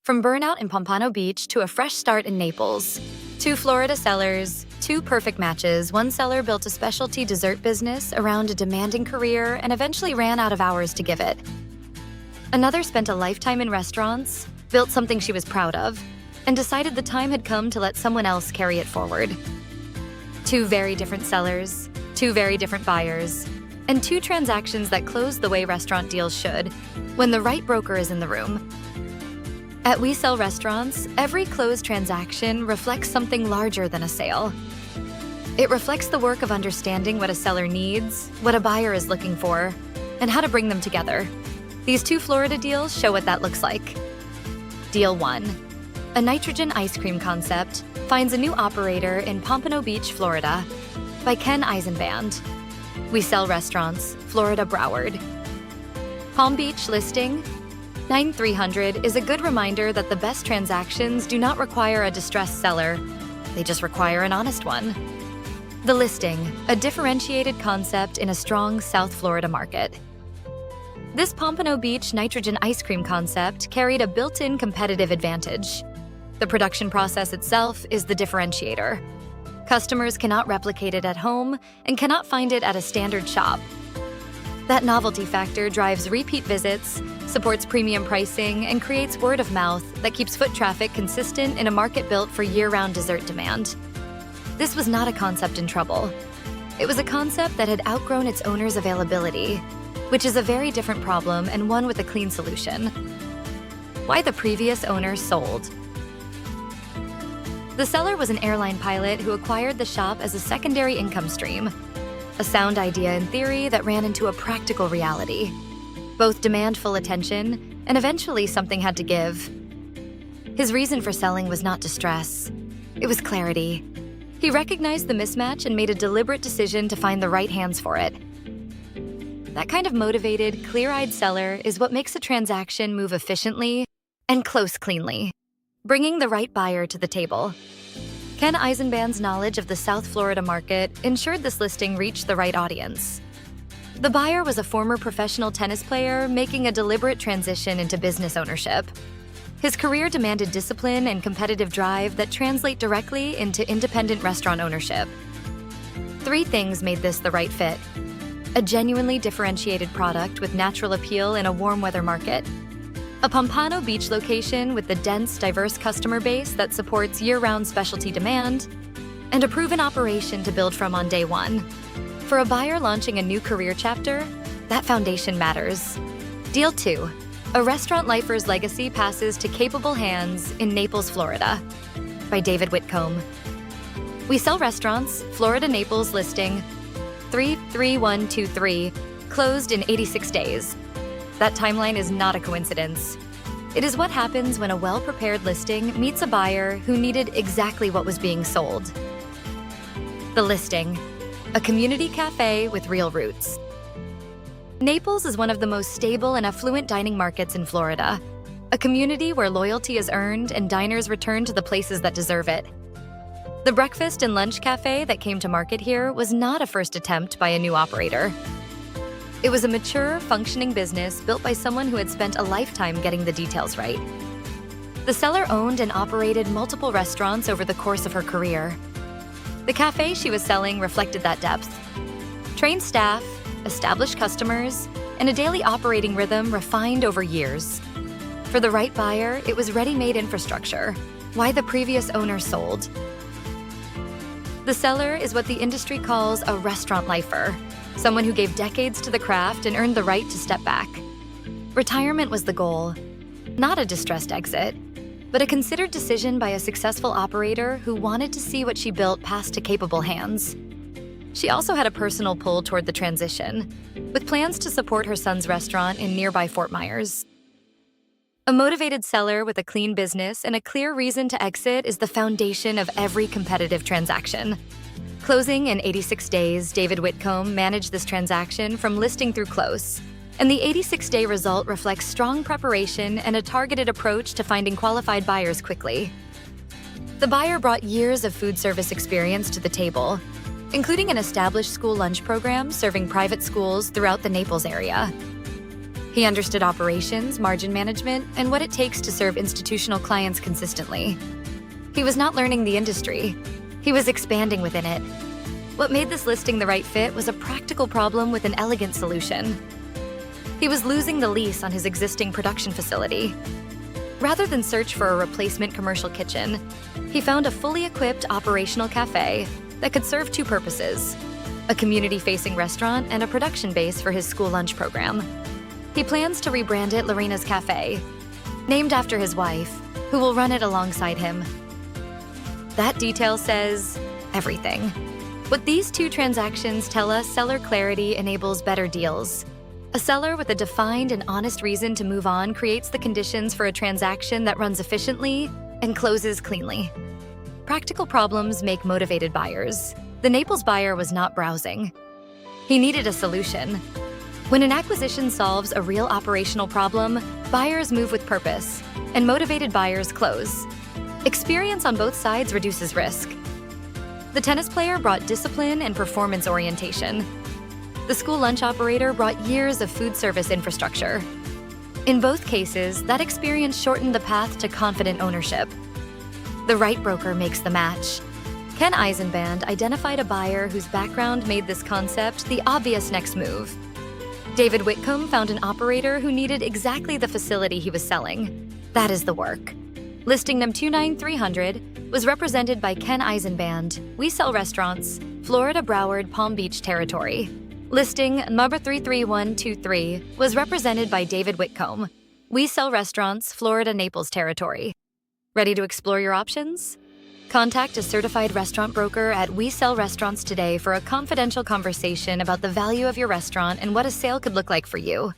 From Burnout in Pompano Beach to a fresh start in Naples. Two Florida sellers, two perfect matches. One seller built a specialty dessert business around a demanding career and eventually ran out of hours to give it. Another spent a lifetime in restaurants, built something she was proud of, and decided the time had come to let someone else carry it forward. Two very different sellers, two very different buyers, and two transactions that close the way restaurant deals should, when the right broker is in the room. At We Sell Restaurants, every closed transaction reflects something larger than a sale. It reflects the work of understanding what a seller needs, what a buyer is looking for, and how to bring them together. These two Florida deals show what that looks like. Deal 1. A nitrogen ice cream concept finds a new operator in Pompano Beach, Florida, by Ken Eisenband. We Sell Restaurants, Florida Broward. Palm Beach listing 9300 is a good reminder that the best transactions do not require a distressed seller, they just require an honest one. The listing, a differentiated concept in a strong South Florida market. This Pompano Beach nitrogen ice cream concept carried a built-in competitive advantage. The production process itself is the differentiator. Customers cannot replicate it at home and cannot find it at a standard shop. That novelty factor drives repeat visits, supports premium pricing, and creates word of mouth that keeps foot traffic consistent in a market built for year-round dessert demand. This was not a concept in trouble. It was a concept that had outgrown its owner's availability, which is a very different problem and one with a clean solution. Why the previous owner sold. The seller was an airline pilot who acquired the shop as a secondary income stream. A sound idea in theory that ran into a practical reality. Both demand full attention, and eventually something had to give. His reason for selling was not distress. It was clarity. He recognized the mismatch and made a deliberate decision to find the right hands for it. That kind of motivated, clear-eyed seller is what makes a transaction move efficiently and close cleanly, bringing the right buyer to the table. Ken Eisenband's knowledge of the South Florida market ensured this listing reached the right audience. The buyer was a former professional tennis player making a deliberate transition into business ownership. His career demanded discipline and competitive drive that translate directly into independent restaurant ownership. Three things made this the right fit: a genuinely differentiated product with natural appeal in a warm weather market, a Pompano Beach location with the dense, diverse customer base that supports year-round specialty demand, and a proven operation to build from on day one. For a buyer launching a new career chapter, that foundation matters. Deal 2. A restaurant lifer's legacy passes to capable hands in Naples, Florida, by David Whitcomb. We Sell Restaurants, Florida Naples listing 33123, closed in 86 days. That timeline is not a coincidence. It is what happens when a well-prepared listing meets a buyer who needed exactly what was being sold. The listing, a community cafe with real roots. Naples is one of the most stable and affluent dining markets in Florida, a community where loyalty is earned and diners return to the places that deserve it. The breakfast and lunch cafe that came to market here was not a first attempt by a new operator. It was a mature, functioning business built by someone who had spent a lifetime getting the details right. The seller owned and operated multiple restaurants over the course of her career. The cafe she was selling reflected that depth. Trained staff, established customers, and a daily operating rhythm refined over years. For the right buyer, it was ready-made infrastructure. Why the previous owner sold. The seller is what the industry calls a restaurant lifer. Someone who gave decades to the craft and earned the right to step back. Retirement was the goal, not a distressed exit, but a considered decision by a successful operator who wanted to see what she built pass to capable hands. She also had a personal pull toward the transition, with plans to support her son's restaurant in nearby Fort Myers. A motivated seller with a clean business and a clear reason to exit is the foundation of every competitive transaction. Closing in 86 days, David Whitcomb managed this transaction from listing through close, and the 86-day result reflects strong preparation and a targeted approach to finding qualified buyers quickly. The buyer brought years of food service experience to the table, including an established school lunch program serving private schools throughout the Naples area. He understood operations, margin management, and what it takes to serve institutional clients consistently. He was not learning the industry. He was expanding within it. What made this listing the right fit was a practical problem with an elegant solution. He was losing the lease on his existing production facility. Rather than search for a replacement commercial kitchen, he found a fully equipped operational cafe that could serve two purposes: a community-facing restaurant and a production base for his school lunch program. He plans to rebrand it Lorena's Cafe, named after his wife, who will run it alongside him. That detail says everything. What these two transactions tell us, seller clarity enables better deals. A seller with a defined and honest reason to move on creates the conditions for a transaction that runs efficiently and closes cleanly. Practical problems make motivated buyers. The Naples buyer was not browsing. He needed a solution. When an acquisition solves a real operational problem, buyers move with purpose, and motivated buyers close. Experience on both sides reduces risk. The tennis player brought discipline and performance orientation. The school lunch operator brought years of food service infrastructure. In both cases, that experience shortened the path to confident ownership. The right broker makes the match. Ken Eisenband identified a buyer whose background made this concept the obvious next move. David Whitcomb found an operator who needed exactly the facility he was selling. That is the work. Listing number 29300 was represented by Ken Eisenband. We sell restaurants, Florida, Broward, Palm Beach territory. Listing number 33123 was represented by David Whitcomb. We sell restaurants, Florida, Naples territory. Ready to explore your options? Contact a certified restaurant broker at We Sell Restaurants today for a confidential conversation about the value of your restaurant and what a sale could look like for you.